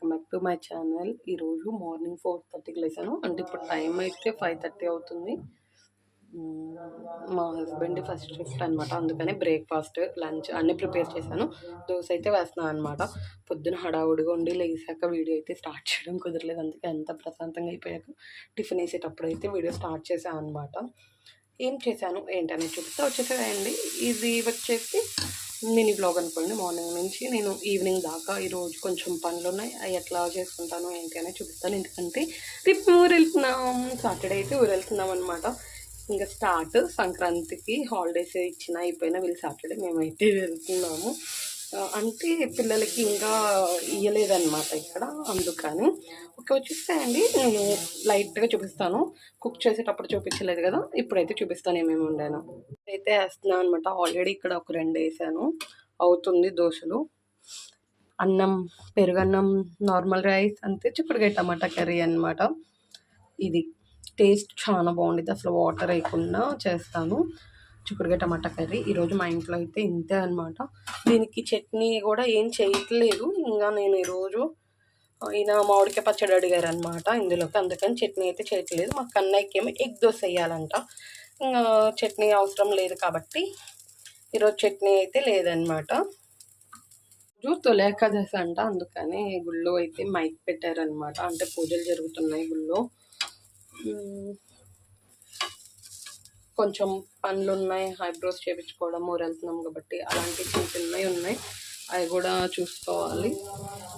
Welcome back to my channel. ఈరోజు morning 4:30కి లేసాను. అంటే ఇప్పుడు టైం అయితే 5:30 అవుతుంది. మా హస్బెండ్ ఫస్ట్ షిఫ్ట్ అనమాట, అందుకని బ్రేక్ఫాస్ట్ లంచ్ అన్నీ ప్రిపేర్ చేశాను. దోశ అయితే వేస్తున్నాను అనమాట. పొద్దున హడావుడిగా ఉండి లేసాక వీడియో అయితే స్టార్ట్ చేయడం కుదరలేదు, అందుకే అంత ప్రశాంతంగా అయిపోయాక టిఫిన్ వేసేటప్పుడు అయితే వీడియో స్టార్ట్ చేశాను అనమాట. ఏం చేశాను ఏంటనేది చూపిస్తే వచ్చేసేయండి. ఇది వచ్చేసి మినీ బ్లాగ్ అనుకోండి. మార్నింగ్ నుంచి నేను ఈవినింగ్ దాకా ఈరోజు కొంచెం పనులు ఉన్నాయి, అవి ఎట్లా చేసుకుంటాను ఏంటి అనేది చూపిస్తాను. ఎందుకంటే రేపు ఊరు వెళ్తున్నాం, సాటర్డే అయితే ఊరు వెళ్తున్నాం అనమాట. ఇంకా స్టార్ట్ సంక్రాంతికి హాలిడేస్ ఇచ్చిన అయిపోయినా వీళ్ళు సాటర్డే మేమైతే వెళ్తున్నాము. అంటే పిల్లలకి ఇంకా ఇయ్యలేదన్నమాట ఇక్కడ, అందుకని ఓకే వచ్చేస్తాయండి. నేను లైట్గా చూపిస్తాను, కుక్ చేసేటప్పుడు చూపించలేదు కదా, ఇప్పుడైతే చూపిస్తాను ఏమేమి వండాను. అయితే వేస్తున్నాను అనమాట. ఆల్రెడీ ఇక్కడ ఒక 2 వేసాను, అవుతుంది దోశలు. అన్నం, పెరుగన్నం, నార్మల్ రైస్, అంతే చిక్కుడుకాయ టమాటా కర్రీ అనమాట. ఇది టేస్ట్ చాలా బాగుంటుంది, అసలు వాటర్ వేయకుండా చేస్తాను చిక్కుడుకాయ టమాటా కర్రీ. ఈరోజు మా ఇంట్లో అయితే ఇంతే అనమాట. దీనికి చట్నీ కూడా ఏం చేయట్లేదు. ఇంకా నేను ఈరోజు ఈయన మామిడికాయ పచ్చడి అడిగారు అనమాట ఇందులోకి, అందుకని చట్నీ అయితే చేయట్లేదు. మా కన్నయ్యకి ఏమో ఎగ్ దోశ వేయాలంట, ఇంకా చట్నీ అవసరం లేదు కాబట్టి ఈరోజు చట్నీ అయితే లేదనమాట. తొలి ఏకాదశి అంట, అందుకని గుళ్ళో అయితే మైక్ పెట్టారనమాట. అంటే పూజలు జరుగుతున్నాయి గుళ్ళో. కొంచెం పనులు ఉన్నాయి, ఐబ్రోస్ చేయించుకోవడం, ఊరు వెళ్తున్నాం కాబట్టి అలాంటి చిన్న చిన్నవి ఉన్నాయి, అవి కూడా చూసుకోవాలి.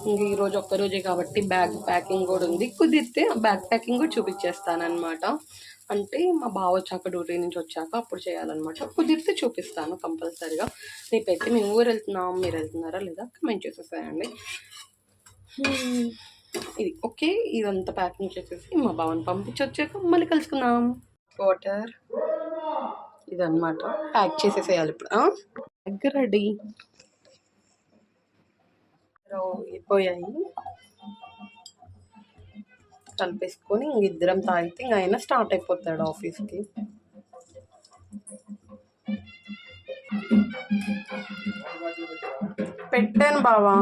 ఇంక ఈరోజు ఒక్కరోజే కాబట్టి బ్యాగ్ ప్యాకింగ్ కూడా ఉంది. కుదిరితే బ్యాగ్ ప్యాకింగ్ కూడా చూపించేస్తానమాట. అంటే మా బావ వచ్చాక, డ్యూటీ నుంచి వచ్చాక అప్పుడు చేయాలన్నమాట. కుదిరితే చూపిస్తాను కంపల్సరీగా. రేపైతే మేము ఊరు వెళ్తున్నాం, మీరు వెళ్తున్నారా లేదా కమెంట్ చేసేసాయండి. ఇది ఓకే, ఇదంతా ప్యాకింగ్ చేసేసి మా బావని పంపించి వచ్చాక మళ్ళీ కలుసుకుందాం. వాటర్ ఇదన్నమాట, ప్యాక్ చేసేసేయాలి ఇప్పుడు. ఎగ్ రెడీ అయిపోయాయి, కలిపేసుకొని ఇంక ఇద్దరం తాగితే ఇంక ఆయన స్టార్ట్ అయిపోతాడు ఆఫీస్కి. పెట్టాను బావా.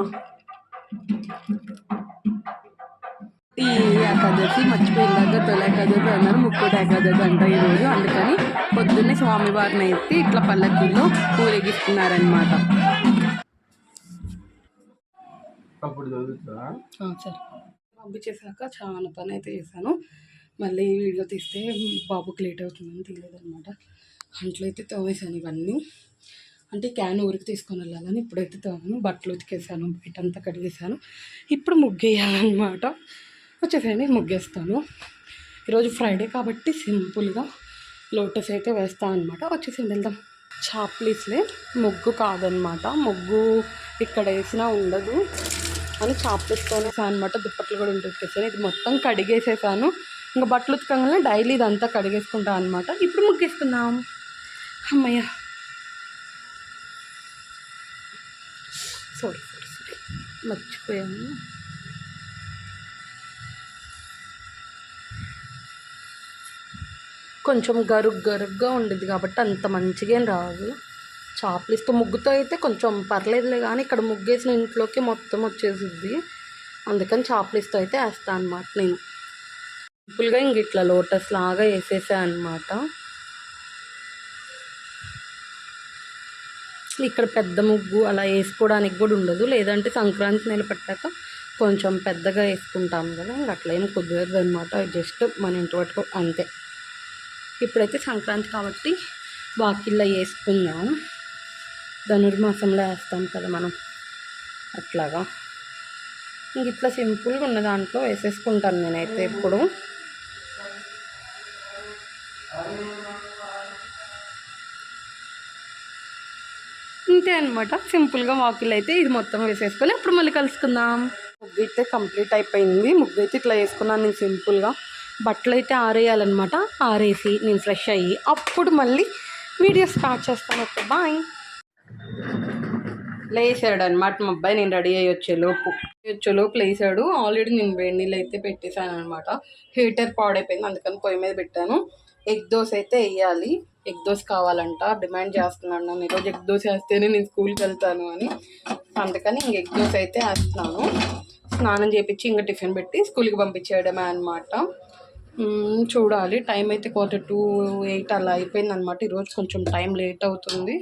ఈ ఏకాదశి మర్చిపోయిందాక తొలి ఏకాదశి అన్నారు, ముక్కోటి ఏకాదశి అంట ఈరోజు. అందుకని పొద్దున్నే స్వామివారిని అయితే ఇట్లా పల్లకీలో ఊరేగిస్తున్నారనమాట. సరే పంపించేసాక చాలా పని అయితే చేశాను. మళ్ళీ వీడియో తీస్తే బాబుకి లేట్ అవుతుందని తీయలేదనమాట. అంట్లో అయితే తోమేశాను ఇవన్నీ. అంటే క్యాన్ ఊరికి తీసుకొని వెళ్ళాలని ఇప్పుడైతే తోమాను. బట్టలు ఉతికేసాను, బయటంతా కడిగేసాను. ఇప్పుడు ముగ్గేయాలన్నమాట. వచ్చేసేయండి ముగ్గేస్తాను. ఈరోజు ఫ్రైడే కాబట్టి సింపుల్గా లోటస్ అయితే వేస్తాను అనమాట. వచ్చేసేయండి వెళ్దాం. చాప్లీస్లే, ముగ్గు కాదనమాట. ముగ్గు ఇక్కడ వేసినా ఉండదు అని చాప్లీస్తోనే అనమాట. దుప్పట్లు కూడా ఉతికేసాను. ఇది మొత్తం కడిగేసేసాను. ఇంకా బట్టలు ఉతకగానే డైలీ ఇదంతా కడిగేసుకుంటాను అనమాట. ఇప్పుడు ముగ్గేసుకుందాం. అమ్మయ్య, సారీ మర్చిపోయాను. కొంచెం గరుగ్గా ఉండేది కాబట్టి అంత మంచిగా ఏం రాదు. చాప్లిస్తో ముగ్గుతో అయితే కొంచెం పర్లేదులే, కానీ ఇక్కడ ముగ్గేసిన ఇంట్లోకి మొత్తం వచ్చేసిద్ది. అందుకని చాప్లిస్తో అయితే వేస్తాను అనమాట. నేను సింపుల్గా ఇంక ఇట్లా లోటస్ లాగా వేసేసా అనమాట. ఇక్కడ పెద్ద ముగ్గు అలా వేసుకోవడానికి కూడా ఉండదు, లేదంటే సంక్రాంతి నెల పట్టాక కొంచెం పెద్దగా వేసుకుంటాం కదా, ఇంక అట్లా ఏం కుదరదు అనమాట. జస్ట్ మన ఇంటి వరకు అంతే. ఇప్పుడైతే సంక్రాంతి కాబట్టి వాకిల్లో వేసుకుందాం. ధనుర్మాసంలో వేస్తాం కదా మనం, అట్లాగా ఇంక ఇట్లా సింపుల్గా ఉన్న దాంట్లో వేసేసుకుంటాను నేనైతే ఎప్పుడు. ఇంతే అనమాట, సింపుల్గా వాకిల్ అయితే ఇది మొత్తం వేసేసుకొని అప్పుడు మళ్ళీ కలుసుకుందాం. ముగ్గు అయితే కంప్లీట్ అయిపోయింది. ముగ్గు అయితే ఇట్లా వేసుకున్నాను నేను సింపుల్గా. బట్టలు అయితే ఆరేయాలన్నమాట. ఆరేసి నేను ఫ్రెష్ అయ్యి అప్పుడు మళ్ళీ వీడియో స్టార్ట్ చేస్తాను. Okay bye. లేసాడు అనమాట మా అబ్బాయి, నేను రెడీ అయ్యి వచ్చేలోపు లేసాడు. ఆల్రెడీ నేను వేడి నీళ్ళు అయితే పెట్టేశాను అనమాట. హీటర్ పాడైపోయింది, అందుకని పొయ్యి మీద పెట్టాను. ఎగ్ దోశ అయితే వేయాలి. ఎగ్ దోశ కావాలంట, డిమాండ్ చేస్తున్నాను. నేను ఈరోజు ఎగ్ దోశ వేస్తేనే నేను స్కూల్కి వెళ్తాను అని, అందుకని ఇంక ఎగ్ దోశ అయితే వేస్తున్నాను. స్నానం చేయించి ఇంకా టిఫిన్ పెట్టి స్కూల్కి పంపించేయడమే అనమాట. చూడాలి, టైం అయితే 7:45 అలా అయిపోయింది అనమాట. ఈరోజు కొంచెం టైం లేట్ అవుతుంది.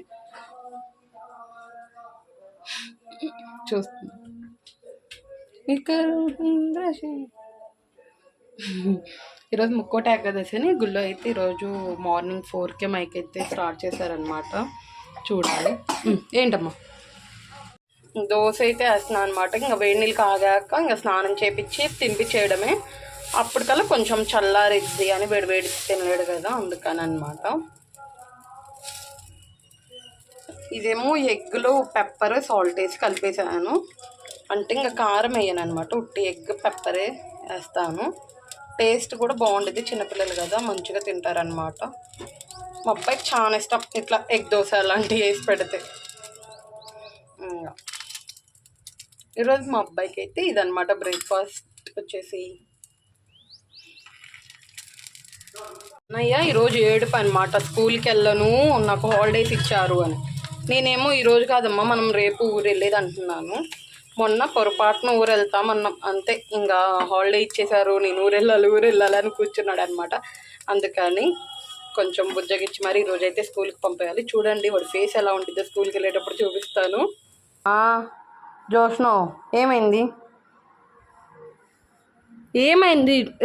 చూస్తుంది ఇక్కడ ఈరోజు ముక్కోటి ఏకాదశి అని గుళ్ళో అయితే ఈరోజు మార్నింగ్ 4కే మైక్ అయితే స్టార్ట్ చేశారనమాట. చూడాలి. ఏంటమ్మా? దోశ అయితే వేస్తున్నాను అనమాట. ఇంకా వేడి నీళ్ళు కాగాక ఇంకా స్నానం చేపించి తినిపించేయడమే. అప్పటికల్లా కొంచెం చల్లారిద్ది అని వేడి తినలేడు కదా, అందుకని అనమాట. ఇదేమో ఎగ్లో పెప్పర్ సాల్ట్ వేసి కలిపేసాను. అంటే ఇంకా కారం వేయను అనమాట, ఉట్టి ఎగ్ పెప్పరే వేస్తాను. టేస్ట్ కూడా బాగుంటుంది, చిన్నపిల్లలు కదా మంచిగా తింటారనమాట. మా అబ్బాయికి చాలా ఇష్టం ఇట్లా ఎగ్ దోశ అలాంటివి వేసి పెడితే. ఈరోజు మా అబ్బాయికి అయితే ఇదనమాట బ్రేక్ఫాస్ట్ వచ్చేసి. అన్నయ్య ఈరోజు ఏడుపు అనమాట, స్కూల్కి వెళ్ళను నాకు హాలిడేస్ ఇచ్చారు అని. నేనేమో ఈరోజు కాదమ్మా మనం రేపు ఊరు వెళ్ళేది అంటున్నాను. మొన్న పొరపాటున ఊరు వెళ్తామన్నాం అంతే, ఇంకా హాలిడే ఇచ్చేసారు, నేను ఊరు వెళ్ళాలి అని కూర్చున్నాడు అనమాట. అందుకని కొంచెం బుజ్జగిచ్చి మరి ఈరోజు అయితే స్కూల్కి పంపేయాలి. చూడండి వాడి ఫేస్ ఎలా ఉంటుందో స్కూల్కి వెళ్ళేటప్పుడు చూపిస్తాను. జోష్నో ఏమైంది?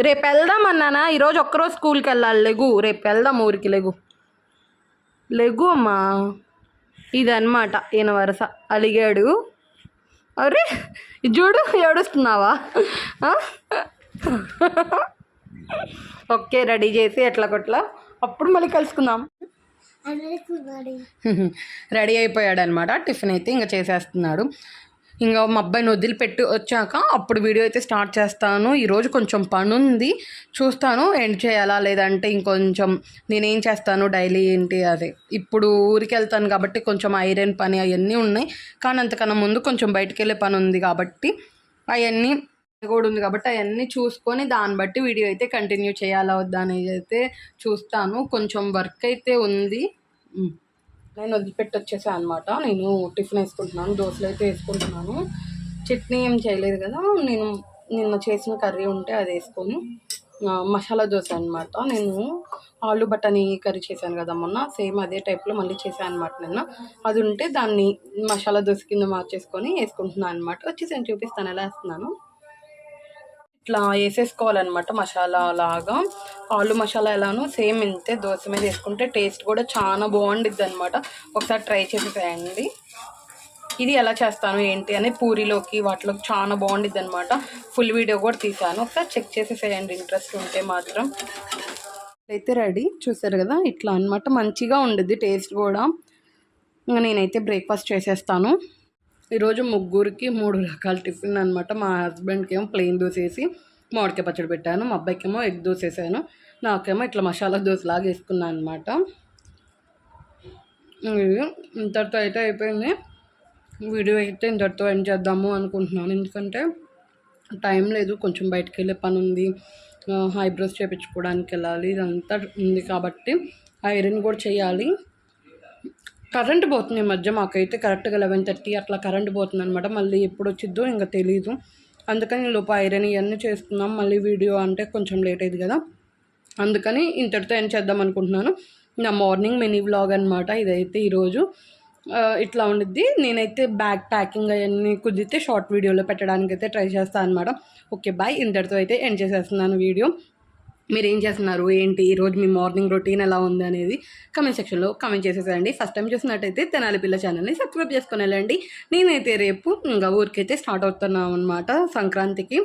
రేపు వెళ్దాం అన్నానా? ఈరోజు ఒక్కరోజు స్కూల్కి వెళ్ళాలి. లెగు, రేపు వెళ్దాం ఊరికి. లెగు అమ్మా. ఇదన్నమాట ఈయన వరుస, అలిగాడు. అరే చూడు ఏడుస్తున్నావా? ఓకే, రెడీ చేసి ఎట్లా కొట్లా అప్పుడు మళ్ళీ కలుసుకుందాం. రెడీ అయిపోయాడు అనమాట. టిఫిన్ అయితే ఇంకా చేసేస్తున్నాడు. ఇంకా మా అబ్బాయిని వదిలిపెట్టి వచ్చాక అప్పుడు వీడియో అయితే స్టార్ట్ చేస్తాను. ఈరోజు కొంచెం పని ఉంది, చూస్తాను ఎండ్ చేయాలా లేదంటే ఇంకొంచెం నేనేం చేస్తాను డైలీ ఏంటి అదే. ఇప్పుడు ఊరికి వెళ్తాను కాబట్టి కొంచెం ఐరన్ పని అవన్నీ ఉన్నాయి, కానీ అంతకన్నా ముందు కొంచెం బయటికి వెళ్ళే పని ఉంది కాబట్టి అవన్నీ కూడా ఉంది కాబట్టి అవన్నీ చూసుకొని దాన్ని బట్టి వీడియో అయితే కంటిన్యూ చేయాలా వద్దా అనేది అయితే చూస్తాను. కొంచెం వర్క్ అయితే ఉంది. నేను వదిలిపెట్టి వచ్చేసాను అనమాట. నేను టిఫిన్ వేసుకుంటున్నాను, దోశలు అయితే వేసుకుంటున్నాను. చట్నీ ఏం చేయలేదు కదా, నేను నిన్న చేసిన కర్రీ ఉంటే అది వేసుకొని మసాలా దోశ అనమాట. నేను ఆలు బటానీ కర్రీ చేశాను కదా మొన్న, సేమ్ అదే టైప్లో మళ్ళీ చేశాను అనమాట నిన్న. అది ఉంటే దాన్ని మసాలా దోశ కింద మార్చేసుకొని వేసుకుంటున్నాను అనమాట. వచ్చేసి నేను చూపిస్తాను ఎలా వేస్తున్నాను. ఇట్లా వేసేసుకోవాలన్నమాట మసాలా లాగా. ఆలు మసాలా ఎలానో సేమ్ ఇంతే దోశ మీద వేసుకుంటే టేస్ట్ కూడా చాలా బాగుండిద్ది అనమాట. ఒకసారి ట్రై చేసేసేయండి. ఇది ఎలా చేస్తాను ఏంటి అని పూరీలోకి వాటిలోకి చాలా బాగుండిద్ది అనమాట. ఫుల్ వీడియో కూడా తీసాను, ఒకసారి చెక్ చేసేసేయండి ఇంట్రెస్ట్ ఉంటే మాత్రం. అయితే రెడీ చూసారు కదా, ఇట్లా అనమాట మంచిగా ఉండిద్ది టేస్ట్ కూడా. ఇంకా నేనైతే బ్రేక్ఫాస్ట్ చేసేస్తాను. ఈరోజు ముగ్గురికి 3 రకాల టిఫిన్ అనమాట. మా హస్బెండ్కి ఏమో ప్లెయిన్ దోశ వేసి మామిడికాయ పచ్చడి పెట్టాను, మా అబ్బాయికి ఏమో ఎగ్ దోశ వేసాను, నాకేమో ఇట్లా మసాలా దోశ లాగా వేసుకున్నాను అనమాట. ఇంతటితో అయితే అయిపోయింది వీడియో. అయితే ఇంతటితో ఎండ్ చేద్దాము అనుకుంటున్నాను, ఎందుకంటే టైం లేదు, కొంచెం బయటకు వెళ్ళే పని ఉంది, ఐబ్రోస్ చేయించుకోవడానికి వెళ్ళాలి, ఇదంతా ఉంది కాబట్టి ఐరన్ కూడా చేయాలి. కరెంట్ పోతుంది ఈ మధ్య, మాకైతే కరెక్ట్గా 11:30 అట్లా కరెంట్ పోతుంది అనమాట. మళ్ళీ ఎప్పుడు వచ్చిద్దో ఇంకా తెలీదు, అందుకని లోపు ఐరన్ ఇవన్నీ చేసుకున్నాం. మళ్ళీ వీడియో అంటే కొంచెం లేట్ అయింది కదా, అందుకని ఇంతటితో ఏం చేద్దాం అనుకుంటున్నాను. నా మార్నింగ్ మినీ వ్లాగ్ అనమాట ఇదైతే. ఈరోజు ఇట్లా ఉండిద్ది. నేనైతే బ్యాగ్ ప్యాకింగ్ అవన్నీ కుదిరితే షార్ట్ వీడియోలో పెట్టడానికి అయితే ట్రై చేస్తాను అనమాట. ఓకే బాయ్, ఇంతటితో అయితే ఎండ్ చేసేస్తున్నాను వీడియో. మీరు ఏం చేస్తున్నారు ఏంటి, ఈరోజు మీ మార్నింగ్ రొటీన్ ఎలా ఉంది అనేది కమెంట్ సెక్షన్లో కమెంట్ చేసేసేయండి. ఫస్ట్ టైం చూసినట్టయితే తెనాలి పిల్ల ఛానల్ని సబ్స్క్రైబ్ చేసుకొని వెళ్ళండి. నేనైతే రేపు ఇంకా ఊరికైతే స్టార్ట్ అవుతున్నాను అనమాట సంక్రాంతికి.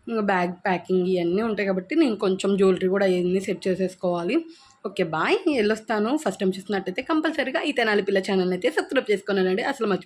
ఇంకా బ్యాగ్ ప్యాకింగ్ ఇవన్నీ ఉంటాయి కాబట్టి నేను కొంచెం జ్యువెలరీ కూడా అవన్నీ సెట్ చేసేసుకోవాలి. ఓకే బాయ్, వెళ్ళొస్తాను. ఫస్ట్ టైం చూసినట్టయితే కంపల్సరీగా ఈ తెనాలి పిల్ల ఛానల్ అయితే సబ్స్క్రైబ్ చేసుకొని వెళ్ళండి, అసలు మర్చిపో